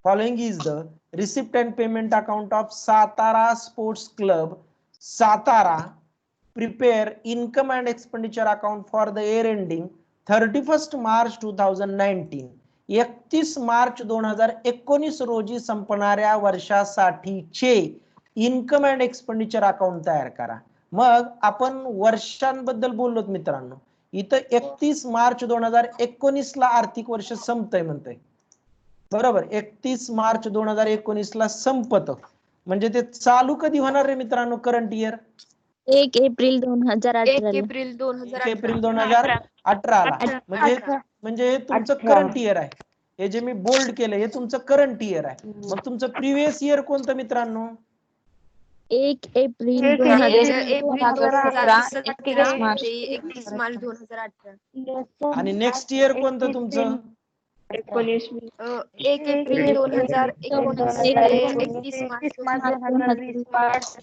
Following is the receipt and payment account of Satara Sports Club, Satara. Prepare income and expenditure account for the year ending 31st March 2019. 31 March 2019 रोजी संपणाऱ्या वर्षासाठीचे income and expenditure account तयार करा. मग आपण वर्षांबद्दल बोललोत मित्रांनो. इथं 31 मार्च 2019 ला आर्थिक वर्ष संपतंय म्हणतंय. बरोबर, 31 मार्च 2019 ला संपत, म्हणजे ते चालू कधी होणार रे मित्रांनो? Current year 1 April 2018. 1 April 2018. 1 April 2018 ला. म्हणजे तुमचं करंट इयर आहे. हे जे मी बोल्ड केलं हे तुमचं करंट इयर आहे. मग तुमचं प्रिव्हियस इयर कोणतं मित्रांनो? 1 एप्रिल एप्रिल 2017 ते 31 मार्च 2018. आणि नेक्स्ट इयर कोणतं तुमचं? 1 एप्रिल 2019 ते 31 मार्च.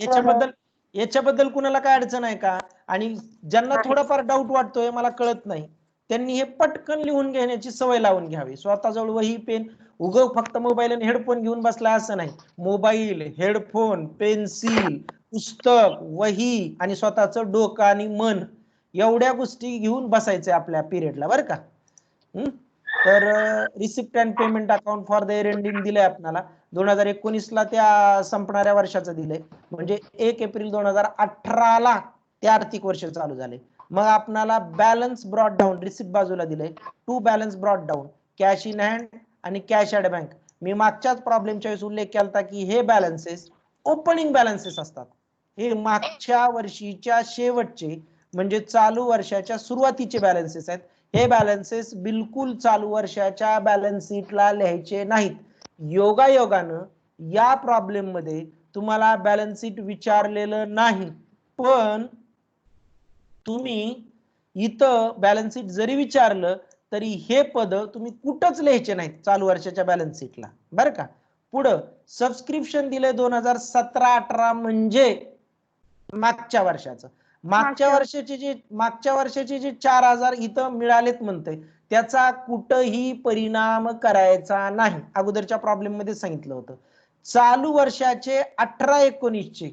याच्याबद्दल कुणाला काय अडचण आहे का? आणि ज्यांना थोडाफार डाऊट वाटतोय मला कळत नाही, त्यांनी हे पटकन लिहून घेण्याची सवय लावून घ्यावी. स्वतःजवळ वही पेन, उगव फक्त मोबाईल आणि हेडफोन घेऊन बसला असं नाही. मोबाईल, हेडफोन, पेन्सिल, पुस्तक, वही आणि स्वतःचं डोकं आणि मन एवढ्या गोष्टी घेऊन बसायचे आपल्या पिरियडला, बरं का? तर receipt and payment account for the year ending दिलंय आपल्याला. 2019 ला त्या संपणाऱ्या वर्षाचं दिलंय, म्हणजे 1 एप्रिल 2018 ला ते आर्थिक वर्ष चालू झाले. मग आपल्याला बॅलन्स ब्रॉट डाऊन, रिसिप्ट बाजूला दिलंय, to balance brought down, cash in hand आणि कॅश ॲट बँक. मी मागच्याच प्रॉब्लेमच्या वेळेस उल्लेख केला की हे बॅलन्सेस ओपनिंग बॅलन्सेस असतात. हे मागच्या वर्षीच्या शेवटचे म्हणजे चालू वर्षाच्या सुरुवातीचे बॅलन्सेस आहेत. हे बॅलन्सेस बिलकुल चालू वर्षाच्या बॅलन्स शीटला लिहायचे नाहीत. योगायोगानं या प्रॉब्लेम मध्ये तुम्हाला बॅलन्स शीट विचारलेलं नाही, पण तुम्ही इथं बॅलन्स शीट जरी विचारलं तरी हे पद तुम्ही कुठंच लिहायचे नाहीत चालू वर्षाच्या बॅलन्स शीटला, बरं का? पुढं सबस्क्रिप्शन दिले 2017-18 म्हणजे मागच्या वर्षाचं. मागच्या वर्षाचे जे 4000 इथं मिळालेत म्हणतंय त्याचा कुठंही परिणाम करायचा नाही. अगोदरच्या प्रॉब्लेम मध्ये सांगितलं होतं. चालू वर्षाचे 18-19 चे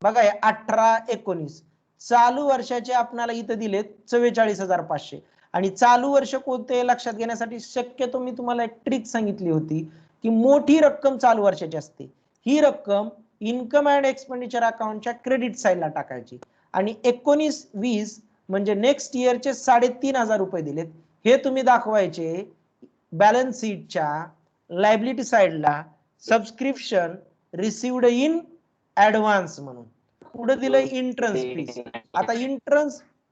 बघा, 18-19 चालू वर्षाचे आपल्याला इथं दिलेत 44,500. आणि चालू वर्ष कोणते लक्षात घेण्यासाठी शक्यतो मी तुम्हाला एक ट्रिक सांगितली होती की मोठी रक्कम चालू वर्षाची असते. ही रक्कम इन्कम अँड एक्सपेंडिचर अकाउंटच्या क्रेडिट साईडला टाकायची. आणि 19-20 म्हणजे नेक्स्ट इयरचे 3,500 रुपये दिलेत, हे तुम्ही दाखवायचे बॅलन्स शीटच्या लायबिलिटी साईडला सबस्क्रिप्शन रिसिव्ड इन ऍडव्हान्स म्हणून. पुढे दिलंय इंट्रन्स फीस. आता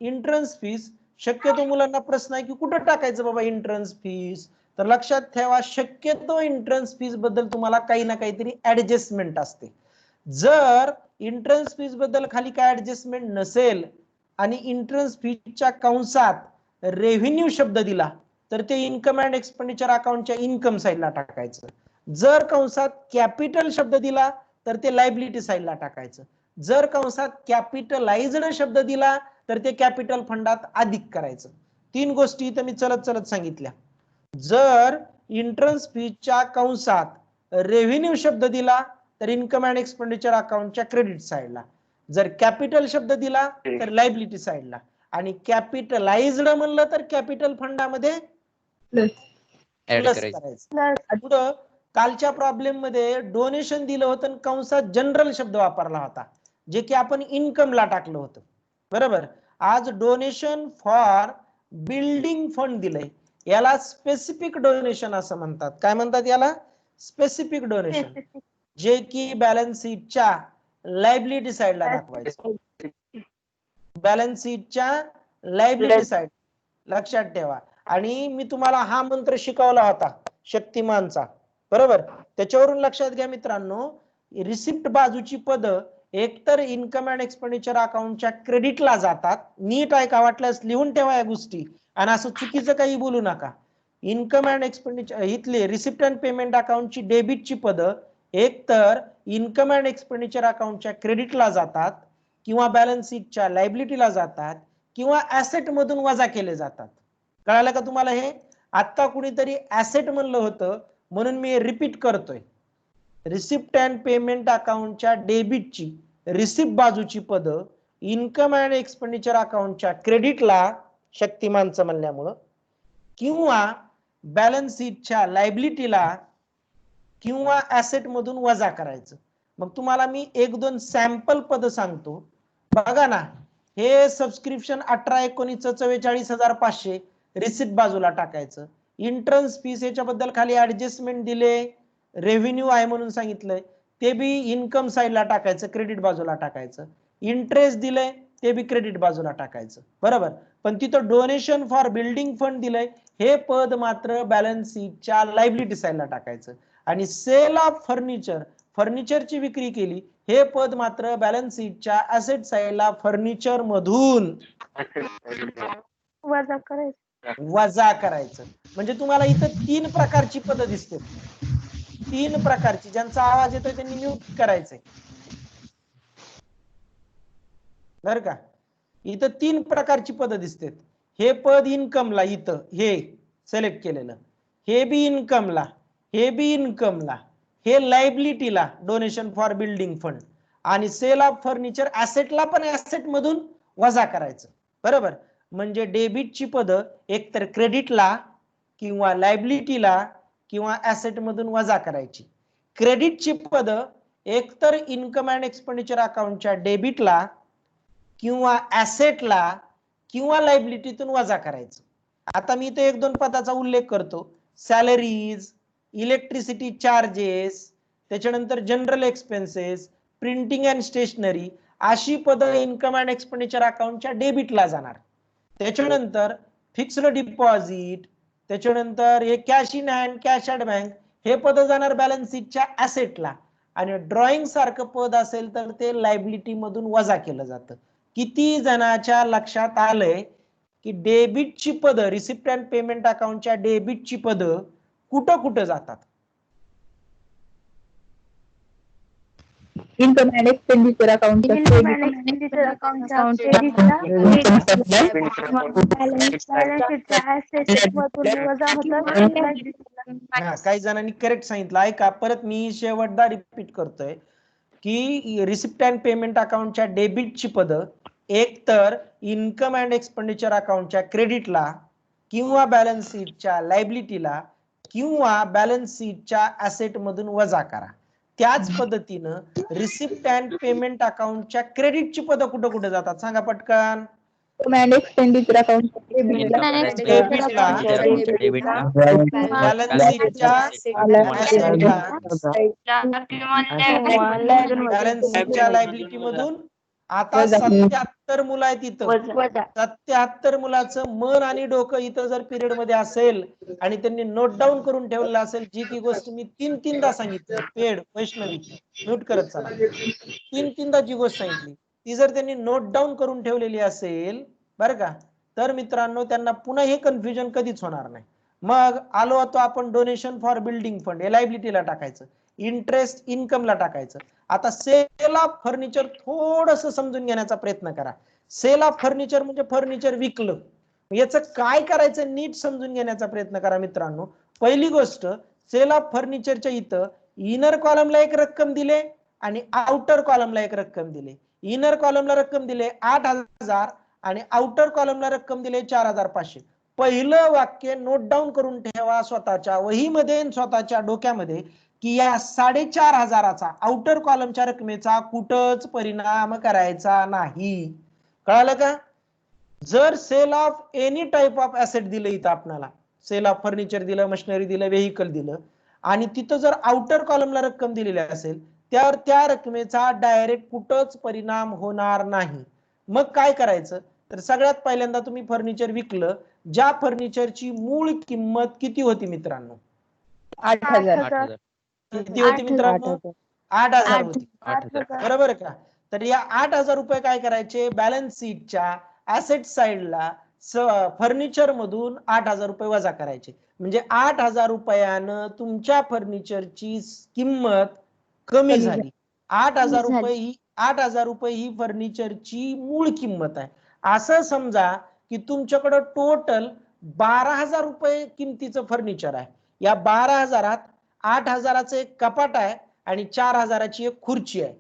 इंट्रन्स फीस शक्यतो मुलांना प्रश्न आहे की कुठं टाकायचं बाबा इंट्रन्स फीस? तर लक्षात ठेवा, शक्यतो इंट्रन्स फीस बद्दल तुम्हाला काही ना काहीतरी ऍडजस्टमेंट असते. जर इंट्रन्स फीस बद्दल खाली काय ऍडजस्टमेंट नसेल आणि इंट्रन्स फीसच्या कंसात रेव्हेन्यू शब्द दिला तर ते इन्कम अँड एक्सपेंडिचर अकाउंटच्या इन्कम साईडला टाकायचं. जर कंसात कॅपिटल शब्द दिला तर ते लायबिलिटी साईडला टाकायचं. जर कंसात कॅपिटलाइज्ड शब्द दिला तर ते कॅपिटल फंडात अधिक करायचं. 3 गोष्टी इथं मी चलत चलत सांगितल्या. जर इंट्रन्स फीसच्या कंसात रेव्हेन्यू शब्द दिला तर इन्कम अँड एक्सपेंडिचर अकाउंटच्या क्रेडिट साईडला, जर कॅपिटल शब्द दिला तर लायबिलिटी साईडला, आणि कॅपिटलाइज्ड म्हणलं तर कॅपिटल फंडामध्ये प्लस करायचं. पुढं कालच्या प्रॉब्लेम मध्ये डोनेशन दिलं होतं आणि कंसात जनरल शब्द वापरला होता जे की आपण इन्कमला टाकलं होतं, बरोबर? आज डोनेशन फॉर बिल्डिंग फंड दिलंय, याला स्पेसिफिक डोनेशन असं म्हणतात. काय म्हणतात याला? स्पेसिफिक डोनेशन, जे की बॅलन्स शीटच्या लायबिलिटी साईडला दाखवायचं. बॅलन्स शीटच्या लायबिलिटी साईड लक्षात ठेवा. आणि मी तुम्हाला हा मंत्र शिकवला होता शक्तिमानचा, बरोबर? त्याच्यावरून लक्षात घ्या मित्रांनो, रिसिप्ट बाजूची पद एकतर इन्कम अँड एक्सपेंडिचर अकाउंटच्या क्रेडिटला जातात. नीट आहे का? वाटल्यास लिहून ठेवा या गोष्टी आणि असं चुकीचं काही बोलू नका. इन्कम अँड एक्सपेंडिचर इथले रिसिप्ट अँड पेमेंट अकाउंटची डेबिटची पद एकतर इन्कम अँड एक्सपेंडिचर अकाउंटच्या क्रेडिटला जातात किंवा बॅलन्स शीटच्या लायबिलिटीला जातात किंवा ऍसेट मधून वजा केले जातात. कळालं का तुम्हाला? हे आता कुणीतरी ऍसेट म्हणलं होतं म्हणून मी रिपीट करतोय. रिसिप्ट अँड पेमेंट अकाउंटच्या डेबिटची रिसिप्ट बाजूची पद इन्कम अँड एक्सपेंडिचर अकाउंटच्या क्रेडिटला शक्तिमानचं म्हणल्यामुळं किंवा बॅलन्स शीटच्या लायबिलिटीला किंवा ऍसेट मधून वजा करायचं. मग तुम्हाला मी एक दोन सॅम्पल पद सांगतो. बघा ना, हे सबस्क्रिप्शन 18/19 रिसिप्ट बाजूला टाकायचं. इंटरन्स फीस याच्याबद्दल खाली ऍडजस्टमेंट दिले, रेव्हेन्यू आहे म्हणून सांगितलंय, ते बी इन्कम साइडला टाकायचं, क्रेडिट बाजूला टाकायचं. इंटरेस्ट दिलंय ते बी क्रेडिट बाजूला टाकायचं, बरोबर. पण तिथं डोनेशन फॉर बिल्डिंग फंड दिलंय, हे पद मात्र बॅलन्स शीटच्या लायबिलिटी साइडला टाकायचं. आणि सेल ऑफ फर्निचर, फर्निचरची विक्री केली, हे पद मात्र बॅलन्स शीटच्या ऍसेट साइडला फर्निचर मधून वजा करायचं. म्हणजे तुम्हाला इथं 3 प्रकारची पद दिसते, 3 प्रकारची. ज्यांचा आवाज येतोय त्यांनी म्यूट करायचंय, बर का. इथं 3 प्रकारची पद दिसतात. हे पद इन्कमला, इथं हे सिलेक्ट केलेलं, हे बी इन्कमला, हे बी इन्कमला, हे लायबिलिटीला डोनेशन फॉर बिल्डिंग फंड, आणि सेल ऑफ फर्निचर ऍसेटला पण ऍसेट मधून वजा करायचं, बरोबर. म्हणजे डेबिटची पद एकतर क्रेडिटला किंवा लायबिलिटीला किंवा ऍसेट मधून वजा करायची. क्रेडिटची पद एकतर इन्कम अँड एक्सपेंडिचर अकाउंटच्या डेबिटला किंवा ऍसेटला किंवा लायबिलिटीतून वजा करायचं. आता मी इथे एक दोन पदाचा उल्लेख करतो. सॅलरीज, इलेक्ट्रिसिटी चार्जेस, त्याच्यानंतर general expenses, printing and stationery, अशी पद इन्कम अँड एक्सपेंडिचर अकाउंटच्या डेबिटला जाणार. त्याच्यानंतर फिक्स्ड डिपॉझिट, त्याच्यानंतर हे cash in hand, cash at bank, हे पद जाणार बॅलन्स शीटच्या ऍसेटला. आणि ड्रॉइंग सारखं पद असेल तर ते लायबिलिटी मधून वजा केलं जातं. किती जणांच्या लक्षात आलंय की डेबिटची पद, रिसिप्ट अँड पेमेंट अकाउंटच्या डेबिटची पद कुठं कुठं जातात? इन्कम अँड एक्सपेंडिचर अकाउंट, काही जणांनी करेक्ट सांगितलं. ऐका, परत मी शेवटदा रिपीट करतोय की रिसिप्ट अँड पेमेंट अकाउंटच्या डेबिटची पद एकतर इन्कम अँड एक्सपेंडिचर अकाउंटच्या क्रेडिटला किंवा बॅलन्स शीटच्या लायबिलिटीला किंवा बॅलन्स शीटच्या ऍसेट मधून वजा करा. त्याच पद्धतीनं रिसिप्ट अँड पेमेंट अकाउंटच्या क्रेडिटची पद कुठं कुठे जातात सांगा पटकन. अँड एक्सपेंडिचर अकाउंट, डेबिटला, बॅलन्स शीटच्या ऍसेटला, बॅलन्स शीटच्या लायबिलिटी मधून. आता 77 मुलं आहेत इथं, 77 मुलाचं मन आणि डोकं इथं जर पिरियड मध्ये असेल आणि त्यांनी नोट डाऊन करून ठेवलेलं असेल, जी ती गोष्ट मी 3-3दा सांगितली, पेड वैष्णवी म्यूट करत चला, 3-3दा जी गोष्ट सांगितली ती जर त्यांनी नोट डाऊन करून ठेवलेली असेल, बरं का, तर मित्रांनो त्यांना पुन्हा हे कन्फ्युजन कधीच होणार नाही. मग आलो होतो आपण डोनेशन फॉर बिल्डिंग फंड, हे लायबिलिटीला टाकायचं, इंटरेस्ट इन्कमला टाकायचं. आता सेल ऑफ फर्निचर थोडस समजून घेण्याचा प्रयत्न करा. सेल ऑफ फर्निचर म्हणजे फर्निचर विकलं, याचं काय करायचं नीट समजून घेण्याचा प्रयत्न करा मित्रांनो. पहिली गोष्ट, सेल ऑफ फर्निचरच्या इथं इनर कॉलमला एक रक्कम दिले आणि आउटर कॉलमला एक रक्कम दिले. इनर कॉलमला रक्कम दिले 8,000 आणि आउटर कॉलमला रक्कम दिले 4,500. पहिलं वाक्य नोट डाऊन करून ठेवा स्वतःच्या वहीमध्ये, स्वतःच्या डोक्यामध्ये, की या 4,500चा आउटर कॉलमच्या रकमेचा कुठंच परिणाम करायचा नाही. कळालं का? जर sale of any type of asset दिलं, इथं आपल्याला सेल ऑफ फर्निचर दिलं, मशिनरी दिलं, व्हेकल दिलं, आणि तिथं जर आउटर कॉलमला रक्कम दिलेली असेल, त्यावर त्या रकमेचा डायरेक्ट कुठंच परिणाम होणार नाही. मग काय करायचं, तर सगळ्यात पहिल्यांदा तुम्ही फर्निचर विकलं, ज्या फर्निचरची मूळ किंमत किती होती मित्रांनो? 8,000. किती होती मित्रांनो? 8,000 होती, बरोबर का? तर या 8,000 रुपये काय करायचे, बॅलन्स शीटच्या ऍसेट साइडला फर्निचर मधून 8,000 रुपये वजा करायचे. म्हणजे 8,000 रुपयानं तुमच्या फर्निचरची किंमत कमी झाली. 8,000 रुपये ही फर्निचरची मूळ किंमत आहे. असं समजा की तुमच्याकडे टोटल 12,000 रुपये किमतीचं फर्निचर आहे. या 12,000त 8,000चं एक कपाट आहे आणि 4,000ची एक खुर्ची आहे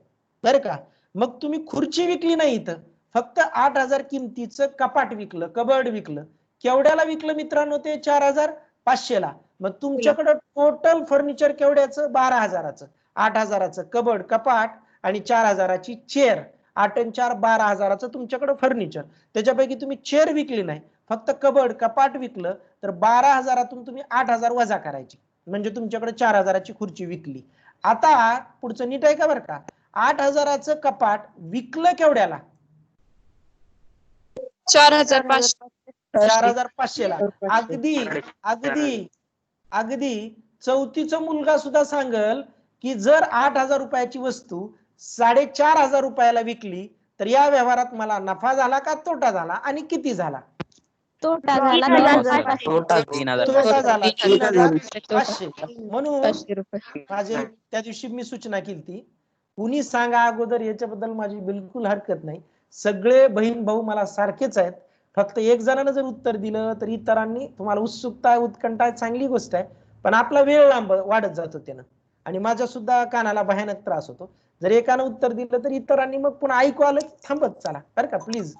बरं का. मग तुम्ही खुर्ची विकली नाही इथं, फक्त 8,000 किमतीचं कपाट विकलं, कबर्ड विकलं. केवढ्याला विकलं मित्रांनो ते? 4,500ला. मग तुमच्याकडे टोटल फर्निचर केवढ्याचं? 12,000चं. 8,000चं कबर्ड कपाट आणि 4,000ची चेअर. 8 आणि 4 12,000चं तुमच्याकडे फर्निचर. त्याच्यापैकी तुम्ही चेअर विकली नाही, फक्त कबर्ड कपाट विकलं, तर 12,000तून तुम्ही 8,000 वजा करायचे, म्हणजे तुमच्याकडे 4,000ची खुर्ची विकली. आता पुढचं नीट आहे का बरं का. 8,000चं कपाट विकलं केवढ्याला? 4,500. 4,500ला. अगदी अगदी अगदी चौथीचा मुलगा सुद्धा सांगल की जर 8,000 रुपयाची वस्तू 4,500 रुपयाला विकली तर या व्यवहारात मला नफा झाला का तोटा झाला आणि किती झाला? तोटा झाला. तोटा 3,000. तोटा झाला 3,500. म्हणून 500 रुपये. माझे त्या दिवशी मी सूचना केली, कुणी सांगा अगोदर, याच्याबद्दल माझी बिलकुल हरकत नाही. सगळे बहीण भाऊ मला सारखेच आहेत. फक्त एक जणानं जर उत्तर दिलं तर इतरांनी, तुम्हाला उत्सुकता आहे, उत्कंठा आहे, चांगली गोष्ट आहे, पण आपला वेळ लांब वाढत जातो त्यानं, आणि माझ्या सुद्धा कानाला भयानक त्रास होतो. जर एकानं उत्तर दिलं तर इतरांनी मग पुन्हा ऐकू आलं थांबत चला बरं का. प्लीज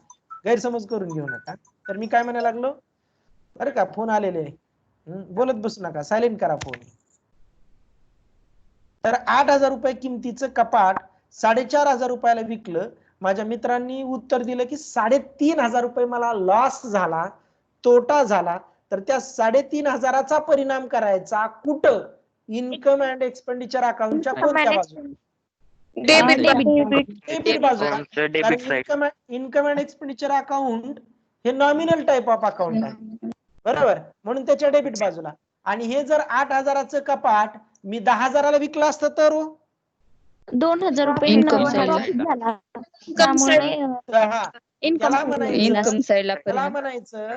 गैरसमज करून घेऊ नका. तर मी काय म्हणायला लागलो बरं का, फोन आलेले, बोलत बसू नका, सायलेंट करा फोन. तर 8,000 रुपये किमतीचं कपाट 4,500 रुपयाला विकलं. माझ्या मित्रांनी उत्तर दिलं की 3,500 रुपये मला लॉस झाला, तोटा झाला. तर त्या 3,500चा परिणाम करायचा कुठं? इन्कम अँड एक्सपेंडिचर अकाउंटच्या कोणत्या बाजूला? डेबिट बाजूला. इन्कम अँड एक्सपेंडिचर अकाउंट हे नॉमिनल टाइप ऑफ अकाउंट आहे बरोबर, म्हणून त्याच्या डेबिट बाजूला. आणि हे जर 8,000चं कपाट मी 10,000ला विकलं असतं तर 2,000 रुपये Income profit side. झाला. त्यामुळे त्याला इन्कम साइडला त्याला म्हणायचं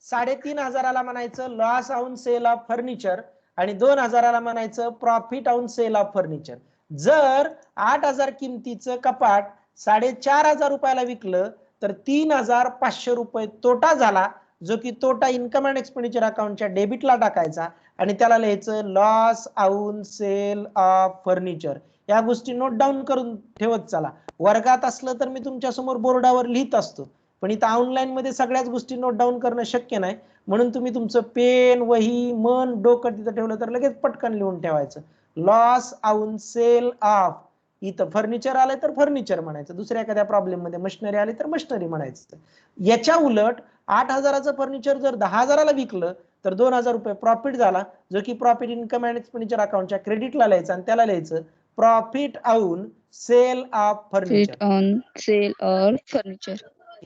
3,500ला म्हणायचं loss on sale of furniture आणि 2,000ला म्हणायचं profit on sale of furniture. जर 8,000 किमतीचं कपाट 4,500 रुपयाला विकलं तर 3,500 रुपये तोटा झाला, जो की तोटा इन्कम अँड एक्सपेंडिचर अकाउंटच्या डेबिटला टाकायचा आणि त्याला लिहायचं loss on sale of furniture. या गोष्टी नोट डाऊन करून ठेवत चला. वर्गात असलं तर मी तुमच्या समोर बोर्डावर लिहित असतो, पण इथं ऑनलाईन मध्ये सगळ्याच गोष्टी नोट डाऊन करणं शक्य नाही. म्हणून तुम्ही तुमचं पेन, वही, मन, डोकं तिथं ठेवलं तर लगेच पटकन लिहून ठेवायचं. लॉस ऑन सेल ऑफ, इथं फर्निचर आलंय तर फर्निचर म्हणायचं, दुसऱ्या एखाद्या प्रॉब्लेम मध्ये मशिनरी आली तर मशिनरी म्हणायचं. याच्या उलट 8,000चं फर्निचर जर 10,000ला विकलं तर 2,000 रुपये प्रॉफिट झाला, जो की प्रॉफिट इन्कम अँड एक्सपेंडिचर अकाउंटच्या क्रेडिटला लिहायचं आणि त्याला लिहायचं profit on sale of furniture. On sale or furniture.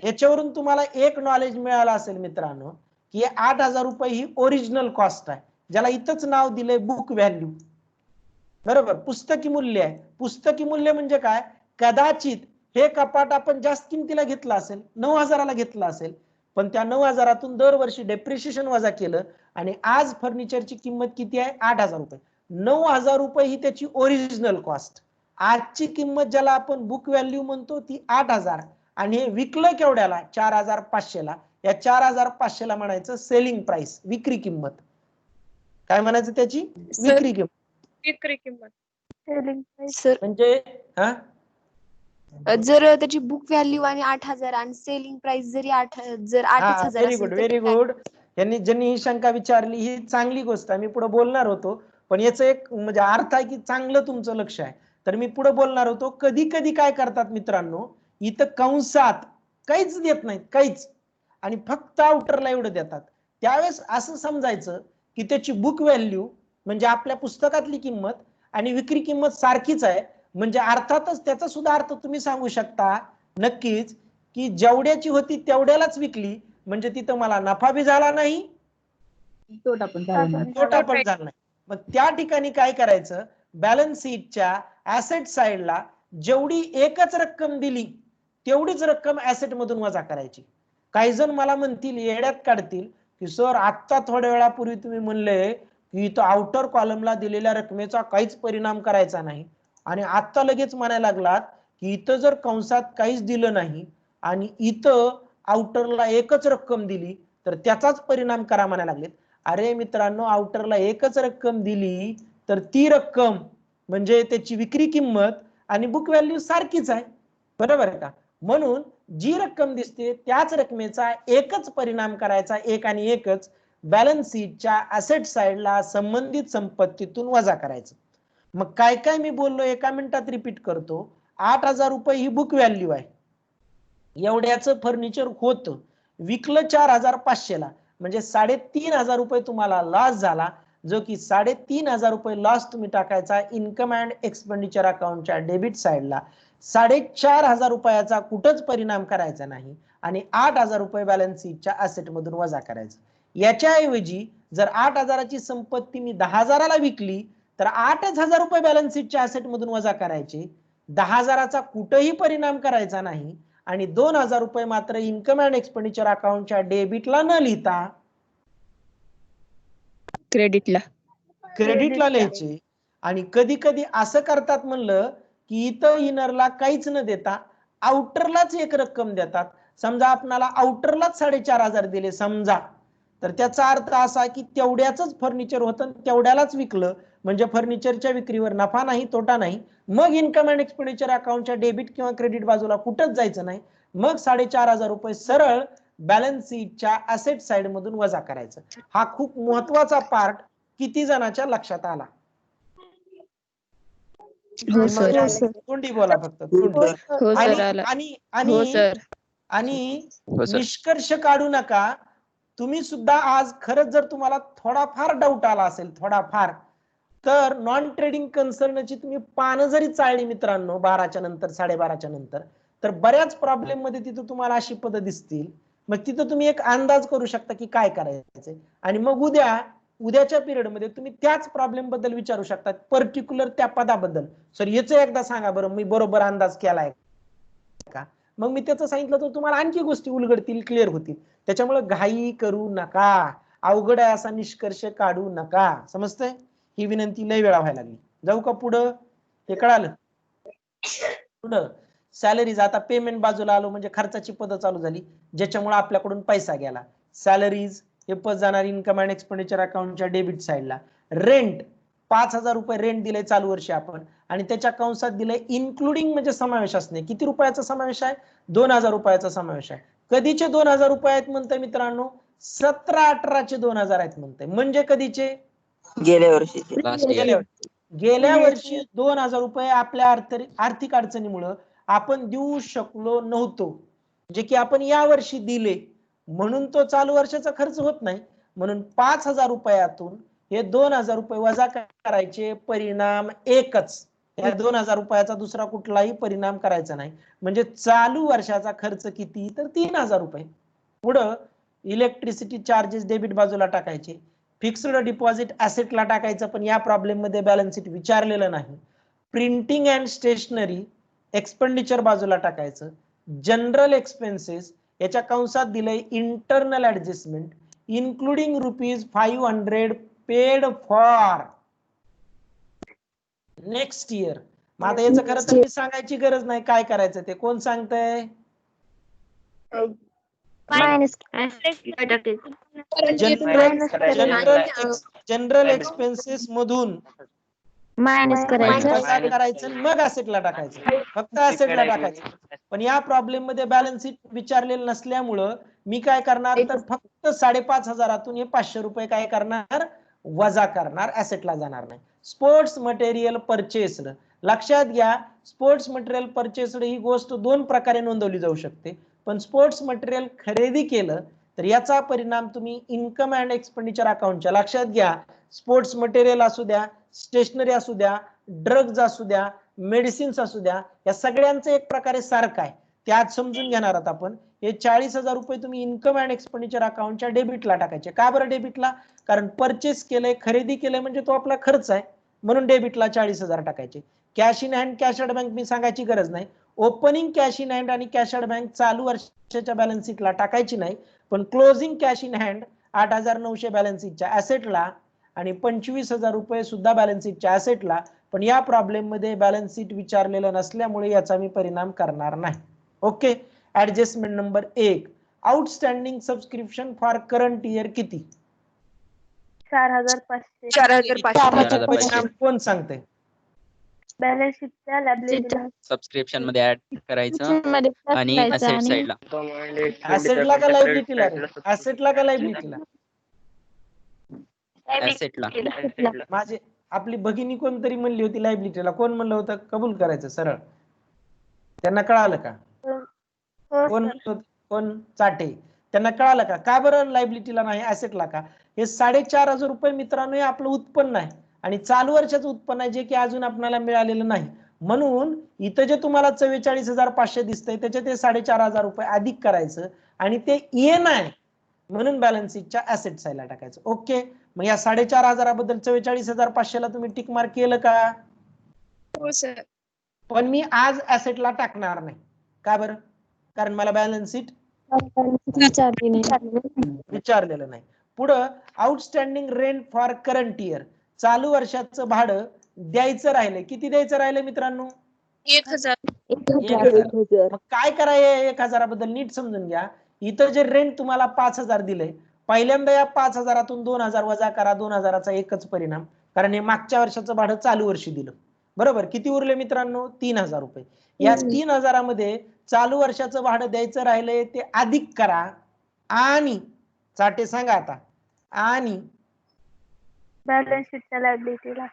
याच्यावरून तुम्हाला एक नॉलेज मिळालं असेल मित्रांनो की 8,000 रुपये ही ओरिजिनल कॉस्ट आहे, ज्याला इथंच नाव दिलंय बुक व्हॅल्यू बरोबर, पुस्तकी मूल्य आहे. पुस्तकी मूल्य म्हणजे काय? कदाचित हे कपाट आपण जास्त किमतीला घेतलं असेल, 9,000ला घेतलं असेल, पण त्या 9,000तून दरवर्षी डेप्रिशिएशन वजा केलं आणि आज फर्निचरची किंमत किती आहे? 8,000 रुपये. 9,000 रुपये ही त्याची ओरिजिनल कॉस्ट. आजची किंमत ज्याला आपण बुक व्हॅल्यू म्हणतो ती 8,000 आणि हे विकलं केवढ्याला? 4,500ला. या 4,500ला म्हणायचं सेलिंग प्राइस, विक्री किंमत. काय म्हणायचं त्याची? विक्री किंमत. विक्री किंमत. सर म्हणजे हा जर त्याची बुक व्हॅल्यू आणि 8,000 आणि सेलिंग प्राइस जरी 8,000 व्हेरी गुड, व्हेरी गुड. ज्यांनी ही शंका विचारली ही चांगली गोष्ट आहे. मी पुढे बोलणार होतो, पण याचं एक म्हणजे अर्थ आहे की चांगलं तुमचं लक्ष आहे. तर मी पुढे बोलणार होतो. कधी कधी काय करतात मित्रांनो, इथं कंसात काहीच देत नाहीत, काहीच, आणि फक्त आउटरला एवढं देतात. त्यावेळेस असं समजायचं की त्याची बुक व्हॅल्यू म्हणजे आपल्या पुस्तकातली किंमत आणि विक्री किंमत सारखीच आहे. म्हणजे अर्थातच त्याचा सुद्धा अर्थ तुम्ही सांगू शकता नक्कीच की जेवढ्याची होती तेवढ्यालाच विकली, म्हणजे तिथं मला नफा बी झाला नाही, तोटा पण झाला नाही. तोटा पण झाला नाही. मग त्या ठिकाणी काय करायचं? बॅलन्स शीटच्या ऍसेट साइडला जेवढी एकच रक्कम दिली तेवढीच रक्कम ऍसेट मधून वजा करायची. काही जण मला म्हणतील, येड्यात काढतील की सर आता थोड्या वेळापूर्वी तुम्ही म्हणले की इथं आउटर कॉलमला दिलेल्या रकमेचा काहीच परिणाम करायचा नाही, आणि आता लगेच म्हणायला लागलात की इथं जर कंसात काहीच दिलं नाही आणि इथं आउटरला एकच रक्कम दिली तर त्याचाच परिणाम करा म्हणायला लागलेत. अरे मित्रांनो, आउटरला एकच रक्कम दिली तर ती रक्कम म्हणजे त्याची विक्री किंमत आणि बुक व्हॅल्यू सारखीच आहे, बरोबर आहे का? म्हणून जी रक्कम दिसते त्याच रकमेचा एकच परिणाम करायचा, एक आणि एकच, बॅलन्स शीटच्या ऍसेट साइडला संबंधित संपत्तीतून वजा करायचं. मग काय काय मी बोललो एका मिनिटात रिपीट करतो. 8,000 रुपये ही बुक व्हॅल्यू आहे, एवढ्याचं फर्निचर होतं, विकलं 4,500 ला, म्हणजे 3,500 रुपये तुम्हाला लॉस झाला, जो की 3,500 रुपये लॉस तुम्ही टाकायचा इन्कम अँड एक्सपेंडिचर अकाउंटच्या डेबिट साइडला. 4,500 रुपयाचा कुठंच परिणाम करायचा नाही आणि 8,000 रुपये बॅलन्स शीटच्या ऍसेट मधून वजा करायचं. याच्याऐवजी जर 8,000 ची संपत्ती मी 10,000 ला विकली तर 8,000 रुपये बॅलन्स शीटच्या ऍसेट मधून वजा करायचे, 10,000 चा कुठेही परिणाम करायचा नाही आणि 2,000 रुपये मात्र इन्कम अँड एक्सपेंडिचर अकाउंटच्या डेबिटला न लिहिता क्रेडिटला लिहायचे. आणि कधी कधी असं करतात म्हणलं की इथं इनरला काहीच न देता आउटरलाच एक रक्कम देतात. समजा आपणाला आउटरलाच 4,500 दिले समजा, तर त्याचा अर्थ असा की तेवढ्याच फर्निचर होतं, तेवढ्यालाच विकलं, म्हणजे फर्निचरच्या विक्रीवर नफा नाही, तोटा नाही. मग इन्कम अँड एक्सपेंडिचर अकाउंटच्या डेबिट किंवा क्रेडिट बाजूला कुठंच जायचं नाही. मग 4,500 रुपये सरळ बॅलन्स शीटच्या ऍसेट साइड मधून वजा करायचं. हा खूप महत्वाचा पार्ट किती जणांच्या लक्षात आला? हो सर. तोंडी बोला फक्त, तोंडी. हो सर आला. आणि हो आणि सर. आणि हो सर. निष्कर्ष काढू नका. तुम्ही सुद्धा आज खरंच जर तुम्हाला थोडाफार डाऊट आला असेल, थोडाफार, तर नॉन ट्रेडिंग कन्सर्नची तुम्ही पानं जरी चाळली मित्रांनो 12च्या नंतर, 12:30च्या नंतर, तर बऱ्याच प्रॉब्लेम मध्ये तिथं तुम्हाला अशी पदं दिसतील. मग तिथं तुम्ही एक अंदाज करू शकता की काय करायचंय आणि मग उद्याच्या पिरियड मध्ये तुम्ही त्याच प्रॉब्लेम बद्दल विचारू शकता, पर्टिक्युलर त्या पदाबद्दल. सर याचं एकदा सांगा बरं, मी बरोबर अंदाज केलाय का? मग मी त्याचं सांगितलं तर तुम्हाला आणखी गोष्टी उलगडतील, क्लिअर होतील. त्याच्यामुळे घाई करू नका, अवघड आहे असा निष्कर्ष काढू नका. समजतंय? ही विनंती लय वेळा व्हायला लागली. जाऊ का पुढं? हे कळालं? पुढं सॅलरीज. आता पेमेंट बाजूला आलो म्हणजे खर्चाची पद चालू झाली, ज्याच्यामुळे आपल्याकडून पैसा गेला. सॅलरीज हे पद जाणार इन्कम अँड एक्सपेंडिचर अकाउंटच्या डेबिट साइडला. रेंट 5,000 रुपये रेंट दिले चालू वर्षी आपण, आणि त्याच्या कंसात दिलंय इन्क्लुडिंग, म्हणजे समावेश असणे. किती रुपयाचा समावेश आहे? 2,000 रुपयाचा समावेश आहे. कधीचे 2,000 रुपये आहेत म्हणतंय मित्रांनो? 17-18चे 2,000 आहेत म्हणतंय. म्हणजे कधीचे? गेल्या वर्षी. गेल्या वर्षी 2,000 रुपये आपल्या आर्थिक अडचणीमुळे आपण देऊ शकलो नव्हतो, जे की आपण या वर्षी दिले, म्हणून तो चालू वर्षाचा खर्च होत नाही. म्हणून 5,000 रुपयातून हे 2,000 रुपये वजा करायचे, परिणाम एकच. या 2,000 रुपयाचा दुसरा कुठलाही परिणाम करायचा नाही. म्हणजे चालू वर्षाचा खर्च किती? तर 3,000 रुपये. पुढं इलेक्ट्रिसिटी चार्जेस डेबिट बाजूला टाकायचे, फिक्स्ड डिपॉझिट ऍसेटला टाकायचं, पण या प्रॉब्लेम मध्ये बॅलन्स शीट विचारलेलं नाही. प्रिंटिंग अँड स्टेशनरी एक्सपेंडिचर बाजूला टाकायचं. जनरल एक्सपेन्सेस याच्या कंसात दिलंय internal adjustment including ₹500 paid for next year. मग आता याचं खरं तर मी सांगायची गरज नाही काय करायचं ते. कोण सांगतंय? मायनस जनरल एक्सपेन्सेस मधून मायनस करायचं. वजा करायचं, मग ऍसेटला टाकायचं, फक्त ऍसेटला टाकायचं. पण या प्रॉब्लेम मध्ये बॅलन्स शीट विचारलेलं नसल्यामुळं मी काय करणार, तर फक्त 5,500तून हे 500 रुपये काय करणार? वजा करणार, ऍसेटला जाणार नाही. स्पोर्ट्स मटेरियल परचेस्ड, लक्षात घ्या, स्पोर्ट्स मटेरियल परचेस्ड ही गोष्ट दोन प्रकारे नोंदवली जाऊ शकते. पण स्पोर्ट्स मटेरियल खरेदी केलं तर याचा परिणाम तुम्ही इन्कम अँड एक्सपेंडिचर अकाउंटच्या, लक्षात घ्या, स्पोर्ट्स मटेरियल असू द्या, स्टेशनरी असू द्या, ड्रग्ज असू द्या, मेडिसिन्स असू द्या, या सगळ्यांचं एक प्रकारे सारखं आहे. ते आज समजून घेणार आहोत आपण. हे 40,000 रुपये तुम्ही इन्कम अँड एक्सपेंडिचर अकाउंटच्या डेबिटला टाकायचे. का बरं डेबिटला? कारण परचेस केलंय, खरेदी केलंय, म्हणजे तो आपला खर्च आहे, म्हणून डेबिटला 40,000 टाकायचे. Cash in hand, cash at bank मी सांगायची गरज नाही. ओपनिंग कॅश इन हँड आणि कॅश ॲट बँक चालू वर्षाच्या बॅलन्स शीटला टाकायची नाही, पण closing cash in hand 8,900 balance शीटच्या ऍसेटला आणि 25,000 रुपये सुद्धा बॅलन्स शीटच्या ऍसेटला. पण या प्रॉब्लेम मध्ये बॅलन्स शीट विचारलेलं नसल्यामुळे याचा मी परिणाम करणार नाही. Okay. Adjustment number 1, outstanding subscription for current year किती? 4,500 परिणाम कोण सांगते? बॅलन्स शीटच्या लायबिलिटीला सबस्क्रिप्शन मध्ये ऍड करायचं मध्ये plus आणि करायचं असेट आणि साइडला ऍसेटला का लायबिलिटीला? ऍसेटला का लायबिलिटीला? ऍसेटला. माझे आपली भगिनी कोणतरी म्हणली होती लायबिलिटीला. कोण म्हणलं होतं? कबूल करायचं सरळ. त्यांना कळालं का? कोण म्हणत होतं? कोण? चाटे. त्यांना कळालं का? का बरं लायबिलिटीला नाही ऍसेटला का? हे 4,500 रुपये मित्रांनो हे आपलं उत्पन्न आहे आणि चालू वर्षाचं उत्पन्न आहे जे की अजून आपल्याला मिळालेलं नाही. म्हणून इथं जे तुम्हाला 44,500 दिसतंय त्याच्यात ते 4,500 रुपये अधिक करायचं आणि ते ENI म्हणून बॅलन्स शीटच्या ऍसेट साईडला टाकायचं. ओके. मग या 4,500 बद्दल 44,500 ला तुम्ही टिक मार्क केलं का? हो सर. पण मी आज ऍसेटला टाकणार नाही. का बरं? कारण मला बॅलन्स शीट विचारली नाही. विचारलेलं नाही. पुढं outstanding rent for current year, चालू वर्षाचं भाडं द्यायचं राहिलं. किती द्यायचं राहिलं मित्रांनो? 1,000. 1,000. मग काय करायचं 1,000 बद्दल नीट समजून घ्या. इथं जे रेंट तुम्हाला 5,000 दिलंय, पहिल्यांदा या 5,000तून 2,000 वजा करा. 2,000चा एकच परिणाम, कारण हे मागच्या वर्षाचं भाडं चालू वर्षी दिलं. बरोबर. किती उरले मित्रांनो? 3,000 रुपये. या 3,000 मध्ये चालू वर्षाचं भाडं द्यायचं राहिलंय ते अधिक करा आणि चाटे सांगा आता. आणि बॅलन्स शीटच्या लायबिलिटीला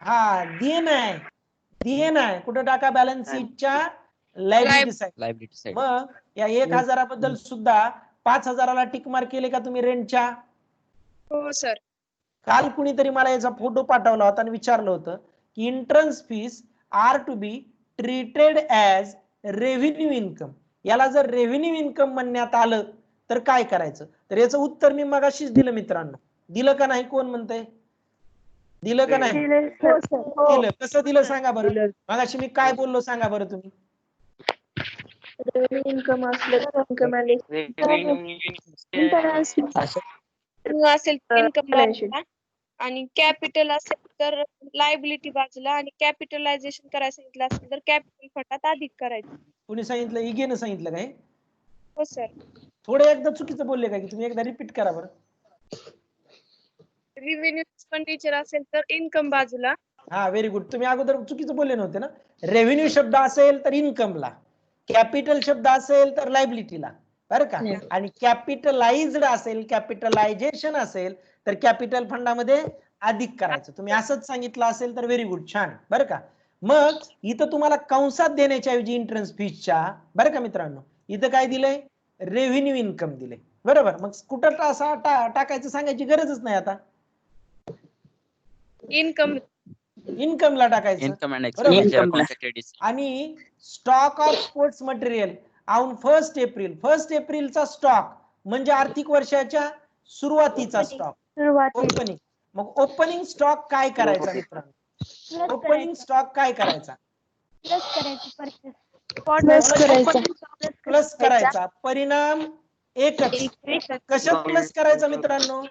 नाही कुठं टाका? बॅलन्स शीटच्या लायबिलिटी साईड. Liability side. मग या 1,000 बद्दल सुद्धा 5,000ला टिक मार्क केले का तुम्ही रेंटच्या? हो सर. काल कुणीतरी मला याचा फोटो पाठवला होता आणि विचारलं होतं की entrance fees are to be treated as revenue income. याला जर रेव्हेन्यू इन्कम म्हणण्यात आलं तर काय करायचं? तर याचं उत्तर मी मगाशीच दिलं मित्रांनो. दिलं का नाही? कोण म्हणतंय? दिलं का नाही? दिलं. कसं दिलं सांगा बरं. मगाशी मी काय बोललो सांगा बरं तुम्ही. इन्कम असलं इन्कम असेल इन्कम आणि कॅपिटल असेल तर लायबिलिटी बाजूला आणि कॅपिटलायझेशन करायला सांगितलं असेल तर कॅपिटल फंडात अधिक करायचं. कुणी सांगितलं? इगेनं सांगितलं काय? हो सर. थोडं एकदा चुकीचं बोलले का की तुम्ही एकदा रिपीट करा बरं. रिव्हेन्यू एक्सपेंडिचर असेल तर इन्कम बाजूला. हा व्हेरी गुड. तुम्ही अगोदर चुकीचं बोलले नव्हते ना. रेव्हेन्यू शब्द असेल तर इन्कमला, कॅपिटल शब्द असेल तर लायबिलिटीला, बरं का. आणि कॅपिटलाइज्ड असेल, कॅपिटलायझेशन असेल तर कॅपिटल फंडामध्ये अधिक करायचं. तुम्ही असंच सांगितलं असेल तर व्हेरी गुड, छान, बरं का. मग इथं तुम्हाला कंसात देण्याच्या ऐवजी एंट्रन्स फीसच्या, बरं का मित्रांनो, इथं काय दिलंय? रेव्हेन्यू इन्कम दिले. बरोबर. मग कुठं टाकायचं सांगायची गरजच नाही आता. इन्कमला टाकायचं. इन्कम अँड बरोबर. Expenditure credit. आणि stock of sports material on 1 April. 1 एप्रिलचा स्टॉक म्हणजे आर्थिक वर्षाच्या सुरुवातीचा स्टॉक, ओपनिंग. मग ओपनिंग स्टॉक काय करायचा मित्रांनो? ओपनिंग स्टॉक काय करायचा? प्लस करायचा. परिणाम एकच. कशात प्लस करायचा मित्रांनो?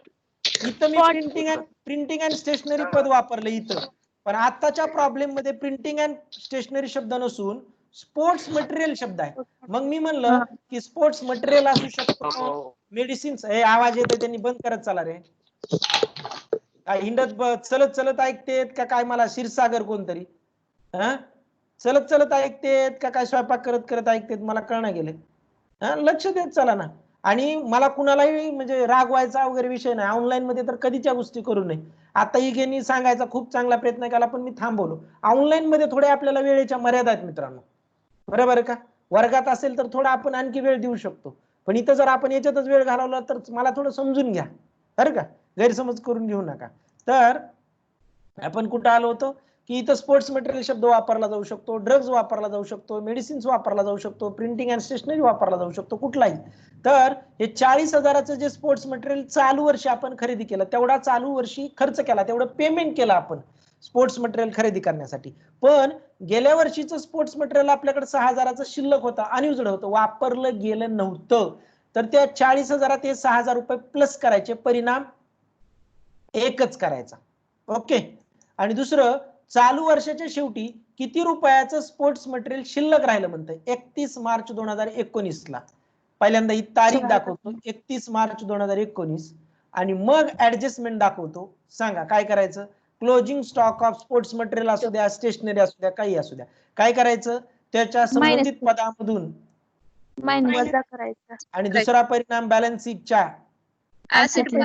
इथं मी प्रिंटिंग अँड स्टेशनरी पद वापरलं इथं, पण आताच्या प्रॉब्लेम मध्ये प्रिंटिंग अँड स्टेशनरी शब्द नसून स्पोर्ट्स मटेरियल शब्द आहे. मग मी म्हणलं की स्पोर्ट्स मटेरियल असू शकतो, मेडिसिन्स. हे आवाज येतोय त्यांनी बंद करत चला रे. काय हिंडत चलत चलत ऐकतेत का काय? मला क्षीरसागर कोणतरी चलत चलत ऐकतेत का काय? स्वयंपाक करत करत ऐकतेत मला कळना गेले. लक्ष देत चला ना. आणि मला कुणालाही म्हणजे रागवायचा वगैरे विषय नाही. ऑनलाईन मध्ये तर कधीच्या गोष्टी करू नये. आता इगेनी सांगायचा खूप चांगला प्रयत्न केला पण मी थांबवलो. ऑनलाईन मध्ये थोडे आपल्याला वेळेच्या मर्यादा आहेत मित्रांनो, बरोबर का. वर्गात असेल तर थोडा आपण आणखी वेळ देऊ शकतो, पण इथं जर आपण याच्यातच वेळ घालवला तर मला थोडं समजून घ्या, बरं का. गैरसमज करून घेऊ नका. तर आपण कुठं आलो होतो की इथं स्पोर्ट्स मटेरियल शब्द वापरला जाऊ शकतो, ड्रग्ज वापरला जाऊ शकतो, मेडिसिन्स वापरला जाऊ शकतो, प्रिंटिंग अँड स्टेशनरी वापरला जाऊ शकतो, कुठलाही. तर हे 40,000चं जे स्पोर्ट्स मटेरियल चालू वर्षी आपण खरेदी केलं, तेवढा चालू वर्षी खर्च केला, तेवढं पेमेंट केलं आपण स्पोर्ट्स मटेरियल खरेदी करण्यासाठी. पण गेल्या वर्षीचं स्पोर्ट्स मटेरियल आपल्याकडे 6,000चं शिल्लक होतं, अनयुज्ड होतं, वापरलं गेलं नव्हतं. तर त्या 40,000 हे 6,000 रुपये प्लस करायचे. परिणाम एकच करायचा. ओके. आणि दुसरं, चालू वर्षाच्या शेवटी किती रुपयाचं स्पोर्ट्स मटेरियल शिल्लक राहिलं म्हणतंय? 31 मार्च 2019 ला. पहिल्यांदा ही तारीख दाखवतो, 31 मार्च 2019. आणि मग ऍडजस्टमेंट दाखवतो. सांगा काय करायचं? Closing stock of sports material असू द्या, स्टेशनरी असू द्या, काही असू द्या, काय करायचं? त्याच्या संबंधित पदामधून मायनस आणि दुसरा परिणाम बॅलन्स शीटच्या ऍसेटला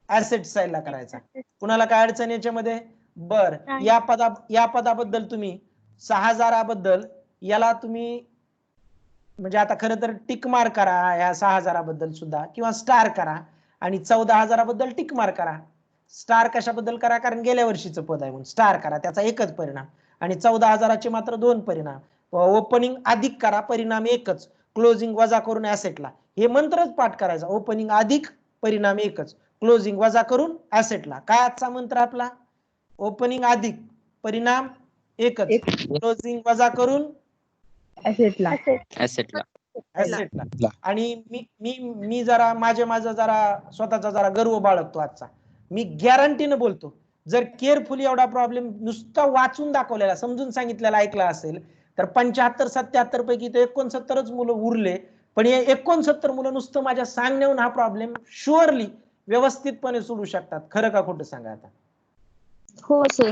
ऍसेट साईडला करायचा. कुणाला काय अडचण याच्यामध्ये? बर, या पदाबद्दल तुम्ही 6,000 बद्दल याला तुम्ही म्हणजे आता खरं तर टिक मार्क करा या 6,000 बद्दल सुद्धा, किंवा स्टार करा, आणि 14,000 बद्दल टिक मार्क करा. स्टार कशाबद्दल करा? कारण गेल्या वर्षीचं पद आहे म्हणून स्टार करा, त्याचा एकच परिणाम. आणि 14,000 मात्र 2 परिणाम. ओपनिंग अधिक करा, परिणाम एकच. क्लोजिंग वजा करून ऍसेटला. हे मंत्रच पाठ करायचा. ओपनिंग अधिक, परिणाम एकच. क्लोजिंग वजा करून ऍसेटला. काय आजचा मंत्र आपला? ओपनिंग अधिक, परिणाम एकच. क्लोजिंग वजा करून ऍसेटला. ऍसेटला. आणि मी जरा माझा जरा स्वतःचा जरा गर्व बाळगतो आजचा. मी गॅरंटीनं बोलतो, जर केअरफुली एवढा प्रॉब्लेम नुसता वाचून दाखवलेला, समजून सांगितलेला ऐकला असेल तर 75-77 पैकी ते 69च मुलं उरले. पण हे 69 मुलं नुसतं माझ्या सांगण्याहून हा प्रॉब्लेम शुअरली व्यवस्थितपणे सोडू शकतात. खरं का खोटं सांगा आता? हो सर.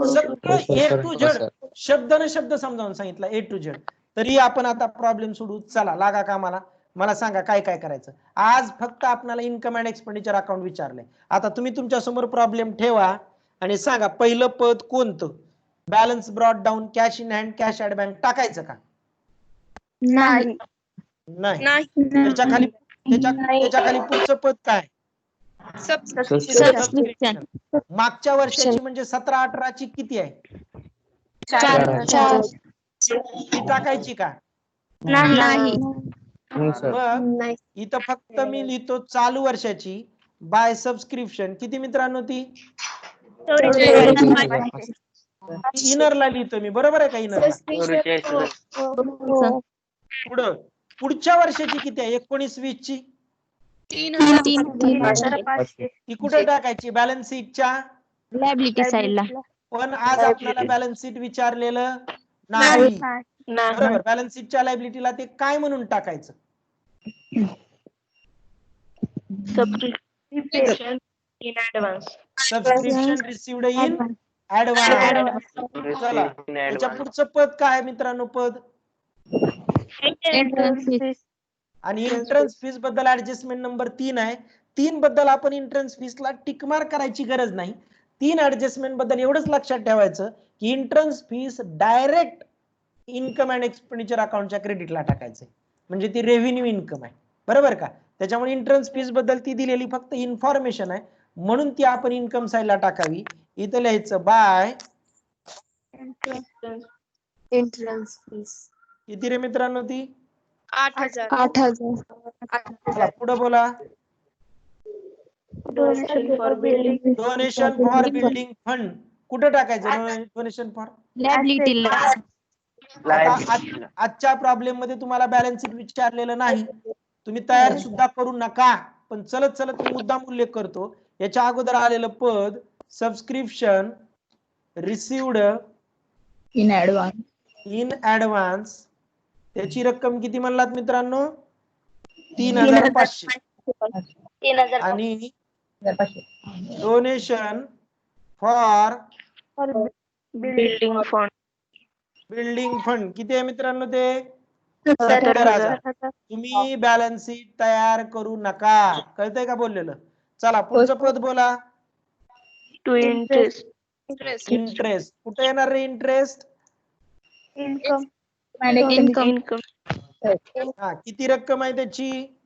सगळं ए टू झेड, शब्द न शब्द समजावून सांगितलं, ए टू झेड. तरी आपण आता प्रॉब्लेम सोडू. चला लागा कामाला. मला सांगा काय काय करायचं. आज फक्त आपल्याला इन्कम अँड एक्सपेंडिचर अकाउंट विचारलंय. आता तुम्ही तुमच्या समोर प्रॉब्लेम ठेवा आणि सांगा पहिलं पद कोणतं? Balance brought down, cash in hand, cash at bank टाकायचं का? नाही. नाही. त्याच्या खाली पुढचं पद काय? सबस्क्रिप्शन. मागच्या वर्षाची म्हणजे 17-18ची किती आहे? 4. ती टाकायची का? नाही. मग इथं फक्त मी लिहितो चालू वर्षाची बाय सबस्क्रिप्शन. किती मित्रांनो ती? इनरला लिहितो मी, बरोबर आहे का? इनरला. पुढच्या वर्षाची किती आहे? 19-20ची 3,500. ती कुठे टाकायची? बॅलन्स शीटच्या लायबिलिटी साईडला. पण आज आपल्याला बॅलन्स शीट विचारलेलं नाही. बरोबर. बॅलन्स शीटच्या लायबिलिटीला ते काय म्हणून टाकायचं? Subscription in advance. Subscription received in advance. चला त्याच्या पुढचं पद काय आहे मित्रांनो? पद आणि एंट्रन्स फीस बद्दल ऍडजस्टमेंट नंबर 3 आहे. 3 बद्दल आपण एंट्रन्स फीसला टिक मार्क करायची गरज नाही. 3 ऍडजस्टमेंट बद्दल एवढंच लक्षात ठेवायचं की entrance fees direct income and expenditure अकाउंटच्या क्रेडिटला टाकायचं, म्हणजे ती रेव्हेन्यू इन्कम आहे. बरोबर का? त्याच्यामुळे एंट्रन्स फीस बद्दल ती दिलेली फक्त इन्फॉर्मेशन आहे, म्हणून ती आपण इन्कम साइडला टाकावी. इथं लिहायचं बाय एंट्रन्स फीस. किती रे मित्रांनो? ती 8,000. 8,000. पुढे बोला. Donation for building. Donation for building fund. कुठे टाकायचं डोनेशन फॉर? लायबिलिटीला. आजच्या प्रॉब्लेम मध्ये तुम्हाला बॅलन्स शीट विचारलेलं नाही, तुम्ही तयार सुद्धा करू नका. पण चलत चलत मी मुद्दाम उल्लेख करतो. याच्या अगोदर आलेलं पद सबस्क्रिप्शन रिसिव्ड इन ऍडव्हान्स, त्याची रक्कम किती म्हणलात मित्रांनो? 3,500. आणि डोनेशन फॉर बिल्डिंग फंड किती आहे मित्रांनो? ते 70,000. तुम्ही बॅलन्स शीट तयार करू नका. कळतंय का बोललेलं? चला पुढचं पद बोला. To interest. इंटरेस्ट. कुठे येणार रे इंटरेस्ट? इन्कम. हा, किती रक्कम आहे त्याची?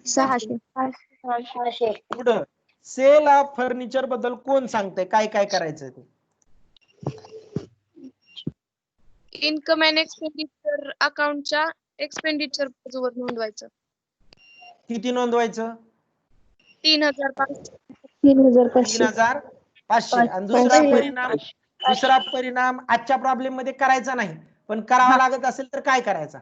600. पुढं सेल ऑफ फर्निचर बद्दल कोण सांगतंय? काय काय करायचं ते? इन्कम अँड एक्सपेंडिचर अकाउंटच्या एक्सपेंडिचर बाजूवर नोंदवायचं. किती नोंदवायचं? 3,500. 3,500. आणि दुसरा परिणाम आजच्या प्रॉब्लेम मध्ये करायचा नाही, पण करावा लागत असेल तर काय करायचा?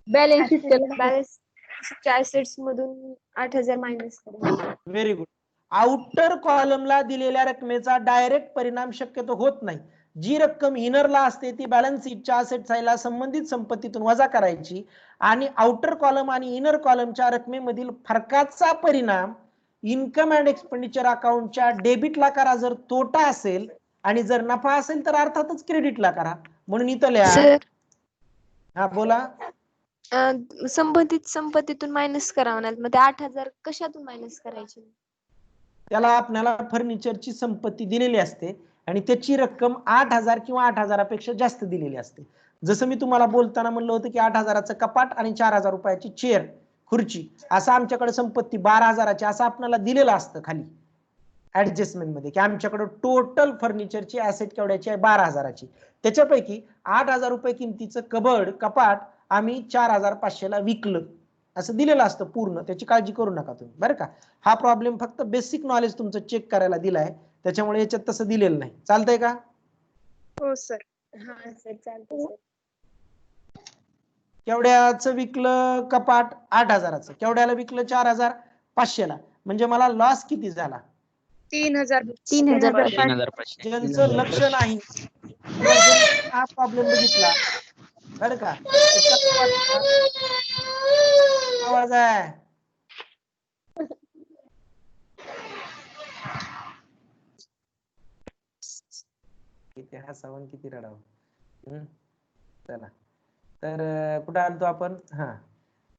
बॅलन्स शीटच्या ऍसेट्स मधून 8,000 मायनस करा. Very good. आउटर कॉलमला दिलेल्या रकमेचा डायरेक्ट परिणाम शक्यतो होत नाही. जी रक्कम इनरला असते ती बॅलन्स शीटच्या असेट साईडला संबंधित संपत्तीतून वजा करायची आणि आउटर कॉलम आणि इनर कॉलमच्या रकमेमधील फरकाचा परिणाम इन्कम अँड एक्सपेंडिचर अकाउंटच्या डेबिटला करा जर तोटा असेल, आणि जर नफा असेल तर अर्थातच क्रेडिटला करा. म्हणून इथं लिहा. सर हा बोला. संबंधित संपत्तीतून मायनस करावं नाही, मग ते 8,000 कशातून मायनस करायचे? त्याला आपल्याला फर्निचरची संपत्ती दिलेली असते आणि त्याची रक्कम 8,000 किंवा 8,000पेक्षा जास्त दिलेली असते. जसं मी तुम्हाला बोलताना म्हणलं होतं की 8,000चं कपाट आणि 4,000 रुपयाची चेअर खुर्ची, असं आमच्याकडे संपत्ती 12,000ची असं आपल्याला दिलेलं असतं खाली ऍडजस्टमेंट मध्ये, की आमच्याकडे टोटल फर्निचरची ऍसेट केवढ्याची आहे 12,000ची. त्याच्यापैकी 8,000 रुपये किमतीचं कपाट आम्ही 4,500ला विकलं असं दिलेलं असतं पूर्ण. त्याची काळजी करू नका तुम्ही बरं का. हा प्रॉब्लेम फक्त बेसिक नॉलेज तुमचं चेक करायला दिलाय, त्याच्यामुळे याच्यात तसं दिलेलं नाही. चालतंय का? हो सर. हा सर चालतंय सर. केवढ्याचं विकलं कपाट? 8,000चं. केवढ्याला विकलं? 4,500ला. म्हणजे मला लॉस किती झाला? 3,000. 3,500. ज्यांचं लक्ष नाही किंवा ज्यांनी हा प्रॉब्लेम बघितला बरं का, त्याचा काय वाटतं? आवाज आहे. किती हसावं किती रडावं. चला तर कुठं आलतो आपण? हा,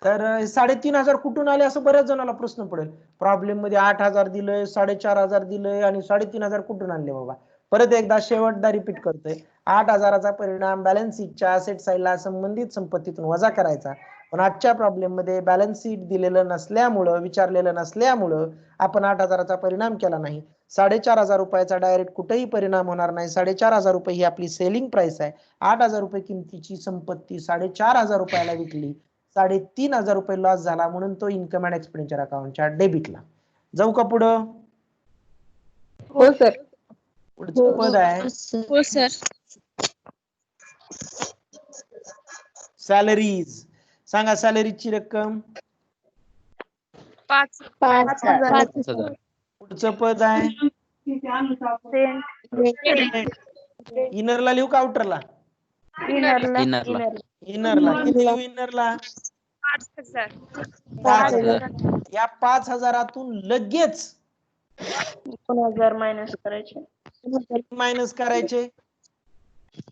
तर 3,500 कुठून आले असं बऱ्याच जणांना प्रश्न पडेल. प्रॉब्लेम मध्ये 8,000 दिलंय, 4,500 दिलंय आणि 3,500 कुठून आणले बाबा? परत एकदा शेवटदा रिपीट करतोय. 8,000चा परिणाम बॅलन्स शीटच्या असेट साईडला संबंधित संपत्तीतून वजा करायचा. पण आजच्या प्रॉब्लेम मध्ये बॅलन्स शीट दिलेलं नसल्यामुळं, विचारलेलं नसल्यामुळं आपण 8,000चा परिणाम केला नाही. 4,500 रुपयाचा डायरेक्ट कुठेही परिणाम होणार नाही. 4,500 रुपये ही आपली सेलिंग प्राइस आहे. 8,000 रुपये किमतीची संपत्ती 4,500 रुपयाला विकली, 3,500 रुपये लॉस झाला, म्हणून तो इन्कम अँड एक्सपेंडिचर अकाउंटच्या डेबिटला. जाऊ का पुढं? हो सर. पुढचं पद आहे हो सर. सॅलरीज. सांगा सॅलरीची रक्कम. 5,000. 5,000. पुढचं पद आहे इनरला लिहू का आउटरला? इनरला. इनरला. किती लिहू इनरला? 5,000. 5,000. या 5,000तून लगेच 2,000 मायनस करायचे. मायनस करायचे.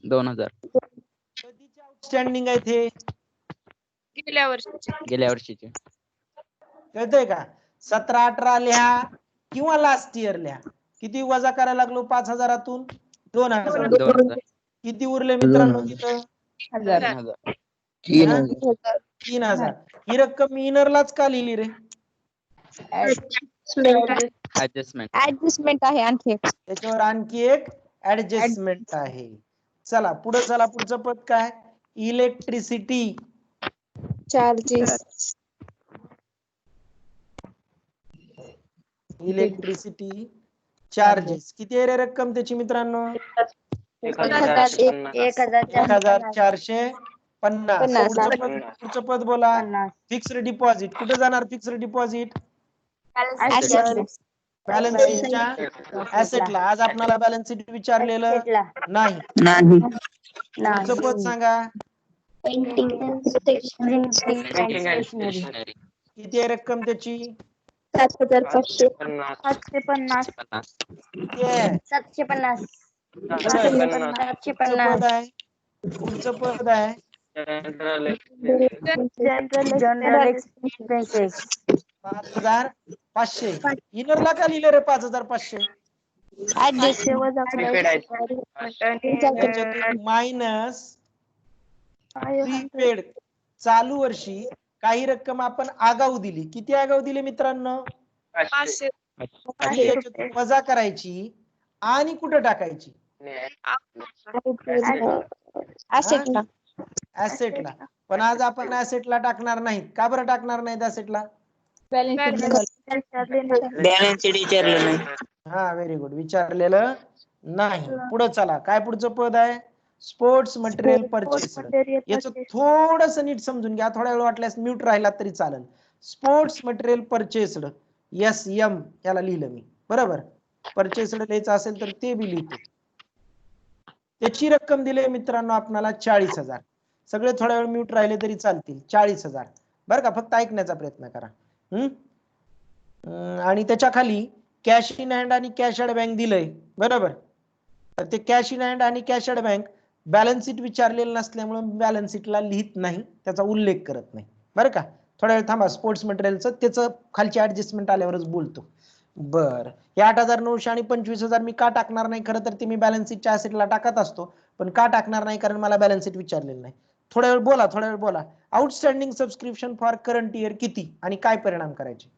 2,000. कधीचे आउटस्टँडिंग आहेत हे? गेल्या वर्षी. गेल्या वर्षीचे. कळतंय का? 17-18 लिहा किंवा लास्ट इयर लिहा. किती वजा करायला लागलो 5,000तून? 2,000. 2,000. किती उरले मित्रांनो तिथं? 3,000. 3,000. ही रक्कम मी इनरलाच का लिहिली रे? ऍडजस्टमेंट. ऍडजस्टमेंट आहे आणखी एक. त्याच्यावर आणखी एक ऍडजस्टमेंट आहे. चला पुढे चला. पुढचं पद काय? Electricity charges. Electricity charges. किती आहे रे रक्कम त्याची मित्रांनो? 1,450. पुढचं पद बोला. Fixed deposit. कुठे जाणार फिक्स्ड डिपॉझिट? बॅलन्स शीटच्या ऍसेटला. आज आपल्याला बॅलन्स शीट विचारलेलं नाही. पुढचं पद सांगा. स्टेशनरी. किती आहे रक्कम त्याची? 7,500. 750. किती आहे? 750. पुढचं पद आहे. पुढचं पद आहे जनरल एक्सपेन्सेस. 5,500. इनरला का लिहिलं रे 5,500? Minus prepaid. चालू वर्षी काही रक्कम आपण आगाऊ दिली. किती आगाऊ दिली मित्रांनो? 500. आणि याच्यातून वजा करायची आणि कुठं टाकायची? ऍसेटला. पण आज आपण ऍसेटला टाकणार नाहीत. का बरं टाकणार नाहीत ऍसेटला? हा व्हेरी गुड. विचारलेलं नाही. पुढे चला. काय पुढचं पद आहे? Sports material purchase. याचं थोडस नीट समजून घ्या. थोडा वेळ वाटल्यास म्यूट राहिला तरी चालेल. स्पोर्ट्स मटेरियल परचेस्ड SM याला लिहिलं मी. बरोबर. परचेस्ड लिहायचं असेल तर ते बी लिहितो. त्याची रक्कम दिली मित्रांनो आपल्याला 40,000. सगळे थोडा वेळ म्यूट राहिले तरी चालतील. 40,000 बरं का, फक्त ऐकण्याचा प्रयत्न करा. आणि त्याच्या खाली कॅश इन हँड आणि कॅश ॲट बँक दिलंय, बरोबर. तर ते कॅश इन हँड आणि cash at bank balance sheet विचारलेलं नसल्यामुळे बॅलन्स शीटला लिहित नाही, त्याचा उल्लेख करत नाही, बरं का. थोड्या वेळ थांबा, स्पोर्ट्स मटेरियलचं त्याचं खालची ऍडजस्टमेंट आल्यावरच बोलतो. बर, हे 8,900 आणि 25,000 मी का टाकणार नाही? खरं तर ते मी बॅलन्स शीटच्या ऍसेटला टाकत असतो, पण का टाकणार नाही? कारण मला बॅलन्स शीट विचारलेलं नाही. थोड्या वेळ बोला. Outstanding subscription for current year किती आणि काय परिणाम करायचे?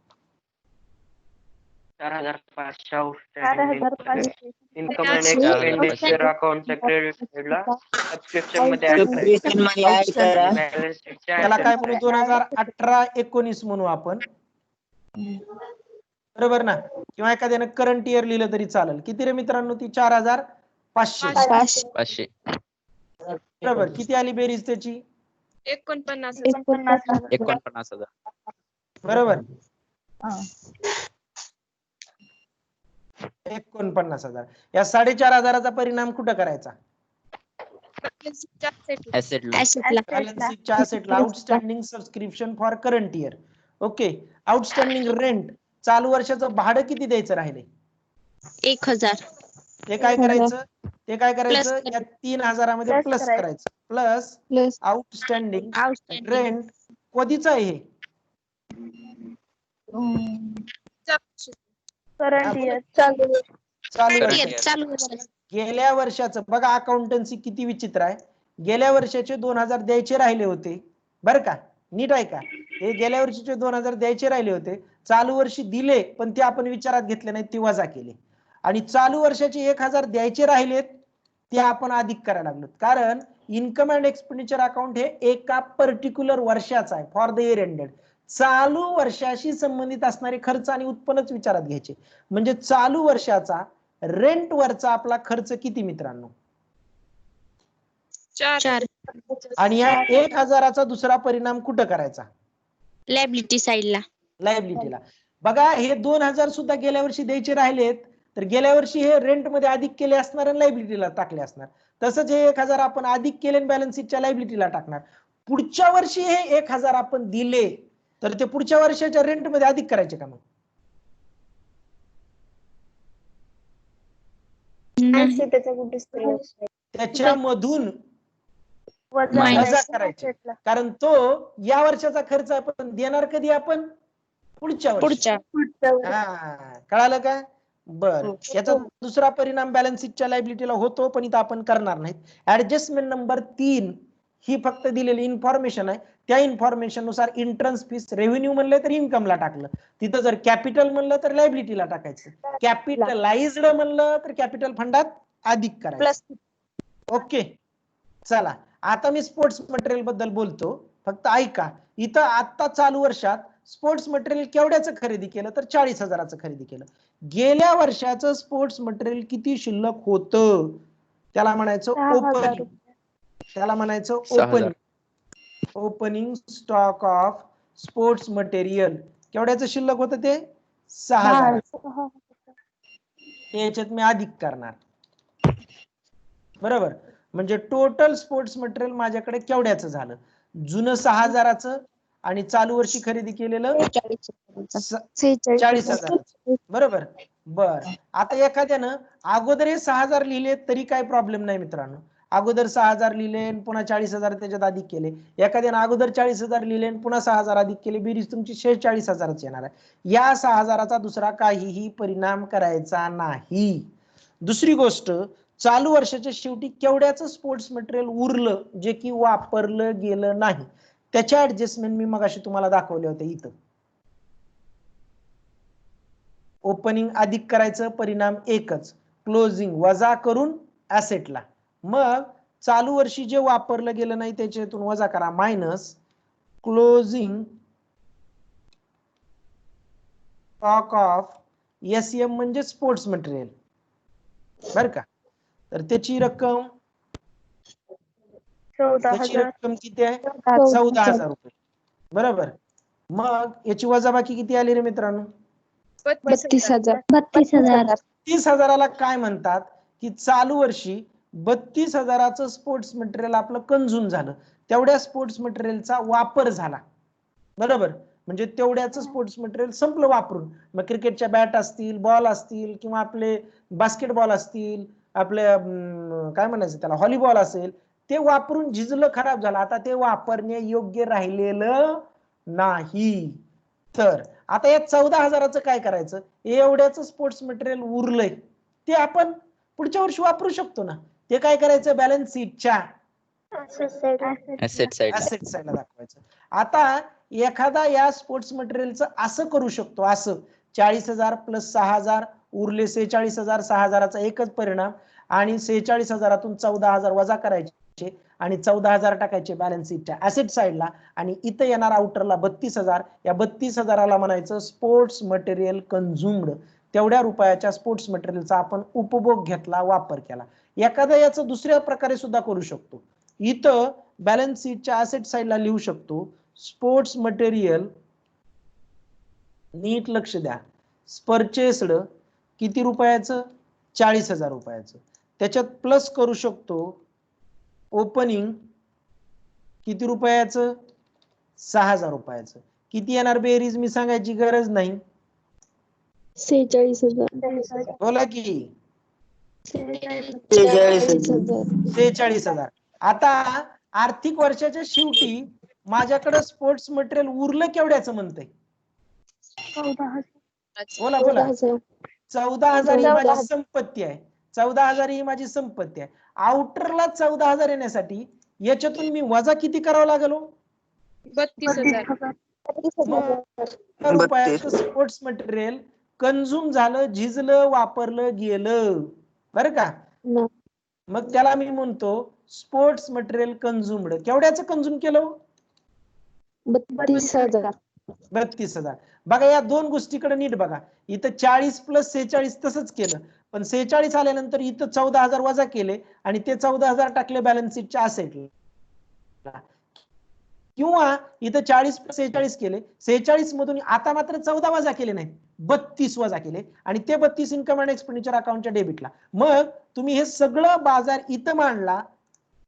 4,500 4,500. इन्कम अँड एक्सपेंडिचर अकाउंटच्या क्रेडिट साइडला सबस्क्रिप्शन मध्ये ऍड करायचं. बॅलन्स शीटच्या त्याला काय म्हणू? 2018-19 म्हणू आपण, बरोबर ना. किंवा एखाद्यानं करंट इयर लिहिलं तरी चालेल. किती रे मित्रांनो? ती 4,500. 500. बरोबर. किती आली बेरीज त्याची? 49,000. 49,000. बरोबर. 49,000. या 4,500चा परिणाम कुठं करायचा? ऍसेटला. बॅलन्स शीटच्या ऍसेटला. Outstanding subscription for current year. Okay. Outstanding rent, चालू वर्षाचं भाडं किती द्यायचं राहिले? 1,000. ते काय करायचं? या 3,000 प्लस करायचं. प्लस आउटस्टँडिंग रेंट कधीच आहे हे? Current year. चालू वर्ष. गेल्या वर्षाचं बघा, अकाउंटन्सी किती विचित्र आहे. गेल्या वर्षाचे 2,000 द्यायचे राहिले होते, बरं का. नीट आहे का? हे गेल्या वर्षीचे 2,000 द्यायचे राहिले होते, चालू वर्षी दिले पण ते आपण विचारात घेतले नाही, ते वजा केले. आणि चालू वर्षाचे 1,000 द्यायचे राहिलेत, ते आपण अधिक करायला लागलो. कारण इन्कम अँड एक्सपेंडिचर अकाउंट हे एका पर्टिक्युलर वर्षाचा आहे, फॉर द इयर एंडेड. चालू वर्षाशी संबंधित असणारे खर्च आणि उत्पन्नच विचारात घ्यायचे. म्हणजे चालू वर्षाचा रेंट वरचा आपला खर्च किती मित्रांनो? 4. आणि या 1,000चा दुसरा परिणाम कुठं करायचा? लायबिलिटी साइडला. लायबिलिटीला. बघा, हे 2,000 सुद्धा गेल्या वर्षी द्यायचे राहिलेत, तर गेल्या वर्षी हे रेंट मध्ये अधिक केले असणार आणि लायबिलिटीला टाकले असणार. तसंच हे 1,000 आपण अधिक केले आणि बॅलन्स शीटच्या लायबिलिटीला टाकणार. पुढच्या वर्षी हे 1,000 आपण दिले, तर ते पुढच्या वर्षाच्या रेंट मध्ये अधिक करायचे का मग? त्याच्यामधून वजा करायचे. कारण तो या वर्षाचा खर्च आपण देणार कधी? आपण पुढच्या वर्षी. कळालं का? बर. याचा दुसरा परिणाम बॅलन्स शीटच्या लायबिलिटीला होतो, पण इथं आपण करणार नाहीत. ऍडजस्टमेंट नंबर 3 ही फक्त दिलेली इन्फॉर्मेशन आहे. त्या इन्फॉर्मेशन नुसार इंट्रन्स फीस रेव्हेन्यू म्हणलं तर इन्कमला टाकलं, तिथं जर कॅपिटल म्हणलं तर लायबिलिटीला टाकायचं, कॅपिटलाइज्ड म्हणलं तर कॅपिटल फंडात अधिक करायचं. ओके. चला, आता मी स्पोर्ट्स मटेरियल बद्दल बोलतो, फक्त ऐका. इथं आता चालू वर्षात स्पोर्ट्स मटेरियल केवढ्याचं खरेदी केलं? तर 40,000चं खरेदी केलं. गेल्या वर्षाचं स्पोर्ट्स मटेरियल किती शिल्लक होतं? त्याला म्हणायचं ओपनिंग. त्याला म्हणायचं 6,000. Opening stock of sports material. केवढ्याचं शिल्लक होतं ते? 6,000. याच्यात मी अधिक करणार, बरोबर. म्हणजे टोटल स्पोर्ट्स मटेरियल माझ्याकडे केवढ्याचं झालं? जुनं 6,000चं आणि चालू वर्षी खरेदी केलेलं 40,000, बरोबर. बर. आता एखाद्यानं अगोदर हे 6,000 लिहिले तरी काय प्रॉब्लेम नाही मित्रांनो. अगोदर 6,000 लिहिले पुन्हा 40,000 त्याच्यात अधिक केले. एखाद्यानं अगोदर 40,000 लिहिले पुन्हा 6,000 अधिक केले, बेरीज तुमची 46,000च येणार आहे. या 6,000चा दुसरा काहीही परिणाम करायचा नाही. दुसरी गोष्ट, चालू वर्षाच्या शेवटी केवढ्याचं स्पोर्ट्स मटेरियल उरलं जे की वापरलं गेलं नाही, त्याच्या ऍडजस्टमेंट मी मगाशी तुम्हाला दाखवले होते. इथं ओपनिंग अधिक करायचं, परिणाम एकच, क्लोजिंग वजा करून ऍसेटला. मग चालू वर्षी जे वापरलं गेलं नाही त्याच्यातून वजा करा, minus closing stock of SM म्हणजे स्पोर्ट्स मटेरियल, बर का. तर त्याची रक्कम किती आहे? 14,000 रुपये, बरोबर. मग याची वजाबाकी किती आली रे मित्रांनो? 32,000. 30,000ला काय म्हणतात की चालू वर्षी 32,000चं स्पोर्ट्स मटेरियल आपलं कंझ्युम झालं, तेवढ्या स्पोर्ट्स मटेरियलचा वापर झाला, बरोबर. म्हणजे तेवढ्याच स्पोर्ट्स मटेरियल संपलं वापरून. मग क्रिकेटच्या बॅट असतील, बॉल असतील, किंवा आपले बास्केटबॉल असतील, आपले काय म्हणायचं त्याला, व्हॉलीबॉल असेल, ते वापरून झिजलं, खराब झालं, आता ते वापरणे योग्य राहिलेलं नाही. तर आता या 14,000चं काय करायचं, एवढ्याच स्पोर्ट्स मटेरियल उरलंय, ते आपण पुढच्या वर्षी वापरू शकतो ना. ते काय करायचं, बॅलन्स शीटच्या ऍसेट साइड ऍसेट साइडला दाखवायचं. आता एखादा या स्पोर्ट्स मटेरियलचं असं करू शकतो, असं 40,000 प्लस 6,000 उरले 46,000, 6,000चा एकच परिणाम, आणि 46,000तून 14,000 वजा करायचे आणि 14,000 टाकायचे बॅलन्स शीटच्या ऍसेट साइडला, आणि इथं येणार आउटरला 32,000. या 32,000ला म्हणायचं स्पोर्ट्स मटेरियल कंझ्युम्ड. तेवढ्या रुपयाच्या स्पोर्ट्स मटेरियलचा आपण उपभोग घेतला, वापर केला. एखादा याचं दुसऱ्या प्रकारे सुद्धा करू शकतो. इथं बॅलन्स शीटच्या ऍसेट साइडला लिहू शकतो, स्पोर्ट्स मटेरियल, नीट लक्ष द्या, परचेस्ड किती रुपयाचं, 40,000 रुपयाचं. त्याच्यात प्लस करू शकतो ओपनिंग किती रुपयाचं, 6,000 रुपयाचं. किती येणार बेरीज मी सांगायची गरज नाही, 46,000. बोला की 46,000. 46,000. आता आर्थिक वर्षाच्या शेवटी माझ्याकडे स्पोर्ट्स मटेरियल उरलं केवढ्याचं म्हणतंय, बोला बोला. 14,000. 14,000 ही 14,000. माझी संपत्ती आहे. 14,000 ही माझी संपत्ती आहे. आउटरला 14,000 येण्यासाठी याच्यातून मी वजा किती करावं लागेल, 32,000. रुपयाचं स्पोर्ट्स मटेरियल कंझ्युम झालं, झिजलं, वापरलं गेलं, बरं का. न. मग त्याला मी म्हणतो स्पोर्ट्स मटेरियल कंझ्युम्ड. केवढ्याचं कंझ्युम केलं, 32,000. 32,000. बघा या दोन गोष्टीकडे नीट बघा. इथं 40 प्लस 46 तसंच केलं, पण 46 आल्यानंतर इथं 14,000 वजा केले आणि ते 14,000 टाकले बॅलन्स शीटच्या असेटला. किंवा इथं 40 प्लस 46 केले, 46 मधून आता मात्र 14 वजा केले नाही, 32 वजा केले, आणि ते 32 इन्कम अँड एक्सपेंडिचर अकाउंटच्या डेबिटला. मग तुम्ही हे सगळं बाजार इथं मांडला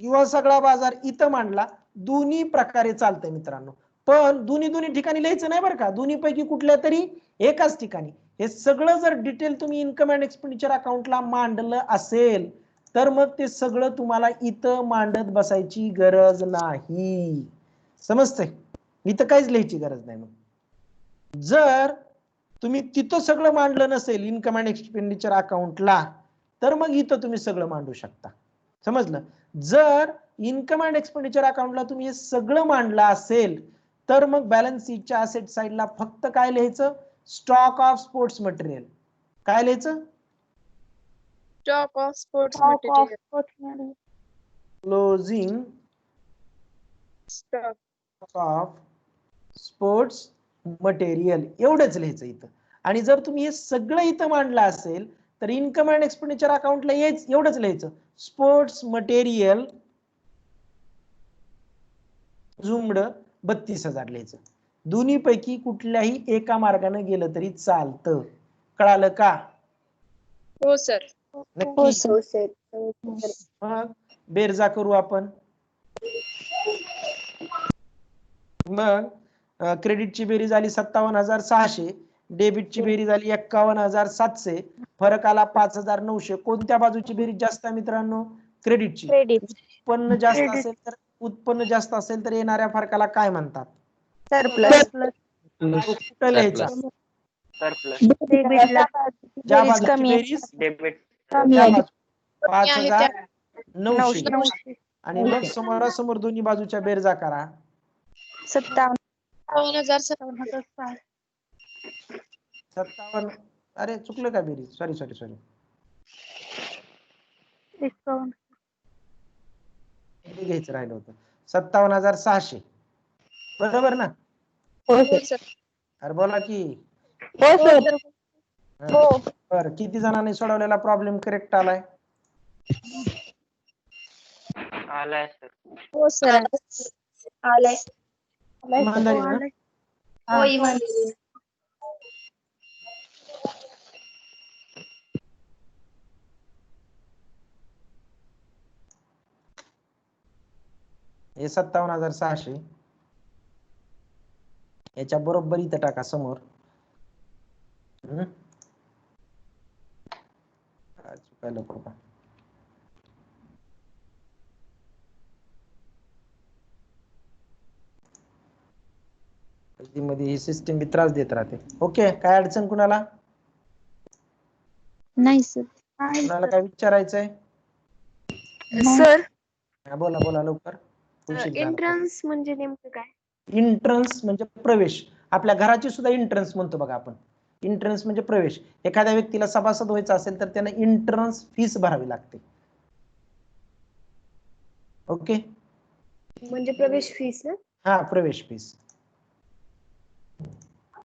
किंवा सगळा बाजार इथं मांडला, दोन्ही प्रकारे चालतंय मित्रांनो. पण दोन्ही ठिकाणी लिहायचं नाही बरं का, दोन्ही पैकी कुठल्या तरी एकाच ठिकाणी. हे सगळं जर डिटेल तुम्ही इन्कम अँड एक्सपेंडिचर अकाउंटला मांडलं असेल तर मग ते सगळं तुम्हाला इथं मांडत बसायची गरज नाही, समजतंय. इथं काहीच लिहायची गरज नाही. मग जर तुम्ही तिथं सगळं मांडलं नसेल इन्कम अँड एक्सपेंडिचर अकाउंटला, तर मग इथं तुम्ही सगळं मांडू शकता, समजलं. जर इन्कम अँड एक्सपेंडिचर अकाउंटला तुम्ही हे सगळं मांडलं असेल तर मग बॅलन्स शीटच्या असेट साइडला फक्त काय लिहायचं, स्टॉक ऑफ स्पोर्ट्स मटेरियल. काय लिहायचं, stock of sports material. Closing stock of sports material, एवढंच लिहायचं इथं. आणि जर तुम्ही हे सगळं इथं मांडलं असेल तर इन्कम अँड एक्सपेंडिचर अकाउंटला एवढंच लिहायचं, स्पोर्ट्स मटेरियल झुमड 32,000 लिहायचं. दोन्ही पैकी कुठल्याही एका मार्गाने गेलं तरी चालतं, कळालं का. हो सर. नक्की. मग बेरजा करू आपण. मग क्रेडिटची बेरीज आली 57,600, डेबिटची बेरीज आली 51,700, फरक आला 5,900. कोणत्या बाजूची बेरीज जास्त आहे मित्रांनो, क्रेडिटची. उत्पन्न जास्त असेल तर येणाऱ्या फरकाला काय म्हणतात, कुठं लिहायचा, ज्या बाजूची बेरीज डेबिट 5,900. आणि मग समोरासमोर दोन्ही बाजूच्या बेरजा करा. 57, अरे चुकलं का बेरीज, सॉरी घ्यायचं राहिलं होतं. 57,600 बरोबर ना. अरे बोला की. बरं, किती जणांनी सोडवलेला प्रॉब्लेम करेक्ट आलाय, आलाय सर. हो सर. आलंय. इमानदारी ना. हो, इमानदारी. हे 57,600. याच्या बरोबर इथं टाका समोर. चुकायला बाबा. मध्ये ही सिस्टीम बी त्रास देत राहते. ओके, काय अडचण कुणाला? नाही सर. कुणाला काय विचारायचंय? सर बोला बोला लवकर. उशीर झाला. एंट्रन्स म्हणजे नेमकं काय? इंट्रन्स म्हणजे प्रवेश. आपल्या घराची सुद्धा इंट्रन्स म्हणतो बघा आपण. इंट्रन्स म्हणजे प्रवेश. एखाद्या व्यक्तीला सभासद व्हायचं असेल तर त्याने इंट्रन्स फीस भरावी लागते. ओके, म्हणजे प्रवेश फीस ना? हा प्रवेश फीस.